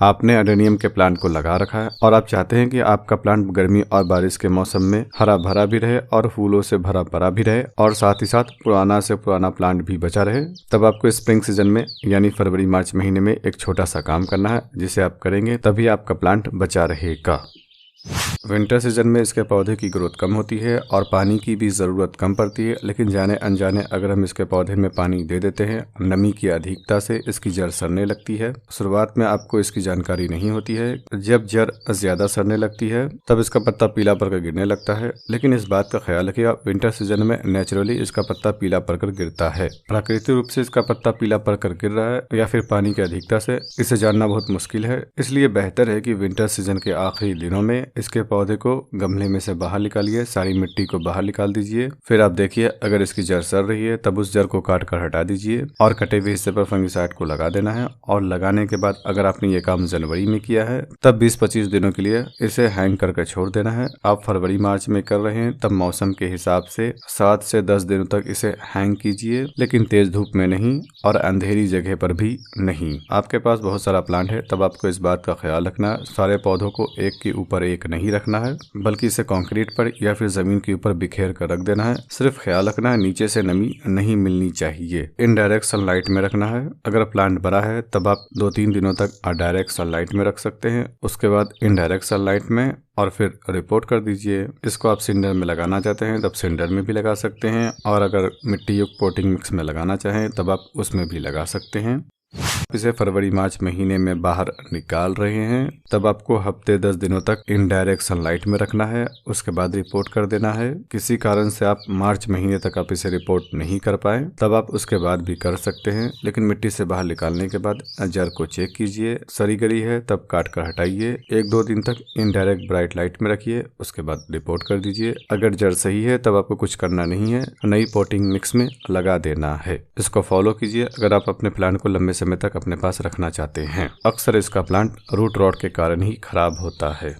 आपने अडेनियम के प्लांट को लगा रखा है और आप चाहते हैं कि आपका प्लांट गर्मी और बारिश के मौसम में हरा भरा भी रहे और फूलों से भरा भरा भी रहे और साथ ही साथ पुराना से पुराना प्लांट भी बचा रहे। तब आपको स्प्रिंग सीजन में यानी फरवरी मार्च महीने में एक छोटा सा काम करना है, जिसे आप करेंगे तभी आपका प्लांट बचा रहेगा। विंटर सीजन में इसके पौधे की ग्रोथ कम होती है और पानी की भी ज़रूरत कम पड़ती है, लेकिन जाने अनजाने अगर हम इसके पौधे में पानी दे देते हैं, नमी की अधिकता से इसकी जड़ सड़ने लगती है। शुरुआत में आपको इसकी जानकारी नहीं होती है। जब जड़ ज़्यादा सड़ने लगती है तब इसका पत्ता पीला पड़कर गिरने लगता है, लेकिन इस बात का ख्याल रखिएगा, विंटर सीजन में नेचुरली इसका पत्ता पीला पड़कर गिरता है। प्राकृतिक रूप से इसका पत्ता पीला पड़कर गिर रहा है या फिर पानी की अधिकता से, इसे जानना बहुत मुश्किल है। इसलिए बेहतर है कि विंटर सीजन के आखिरी दिनों में इसके पौधे को गमले में से बाहर निकालिए, सारी मिट्टी को बाहर निकाल दीजिए। फिर आप देखिए अगर इसकी जड़ सड़ रही है तब उस जड़ को काट कर हटा दीजिए और कटे हुए हिस्से पर फंगिसाइड को लगा देना है। और लगाने के बाद अगर आपने ये काम जनवरी में किया है तब 20-25 दिनों के लिए इसे हैंग करके छोड़ देना है। आप फरवरी मार्च में कर रहे हैं तब मौसम के हिसाब से 7 से 10 दिनों तक इसे हैंग कीजिए, लेकिन तेज धूप में नहीं और अंधेरी जगह पर भी नहीं। आपके पास बहुत सारा प्लांट है तब आपको इस बात का ख्याल रखना, सारे पौधों को एक के ऊपर एक नहीं रखना है, बल्कि इसे कंक्रीट पर या फिर जमीन के ऊपर बिखेर कर रख देना है। सिर्फ ख्याल रखना है नीचे से नमी नहीं मिलनी चाहिए। इनडायरेक्ट सनलाइट में रखना है। अगर प्लांट बड़ा है तब आप 2-3 दिनों तक डायरेक्ट सनलाइट में रख सकते हैं, उसके बाद इनडायरेक्ट सनलाइट में, और फिर रिपोर्ट कर दीजिए। इसको आप सिंडर में लगाना चाहते हैं तब सिंडर में भी लगा सकते हैं, और अगर मिट्टी युक्त पोटिंग मिक्स में लगाना चाहें तब आप उसमें भी लगा सकते हैं। इसे फरवरी मार्च महीने में बाहर निकाल रहे हैं तब आपको हफ्ते 10 दिनों तक इनडायरेक्ट सनलाइट में रखना है, उसके बाद रिपोर्ट कर देना है। किसी कारण से आप मार्च महीने तक आप इसे रिपोर्ट नहीं कर पाए तब आप उसके बाद भी कर सकते हैं, लेकिन मिट्टी से बाहर निकालने के बाद जड़ को चेक कीजिए, सड़ी गली है तब काट कर हटाइए। 1-2 दिन तक इनडायरेक्ट ब्राइट लाइट में रखिए, उसके बाद रिपोर्ट कर दीजिए। अगर जड़ सही है तब आपको कुछ करना नहीं है, नई पोटिंग मिक्स में लगा देना है। इसको फॉलो कीजिए अगर आप अपने प्लांट को लंबे समय तक अपने पास रखना चाहते हैं। अक्सर इसका प्लांट रूट रॉट के कारण ही खराब होता है।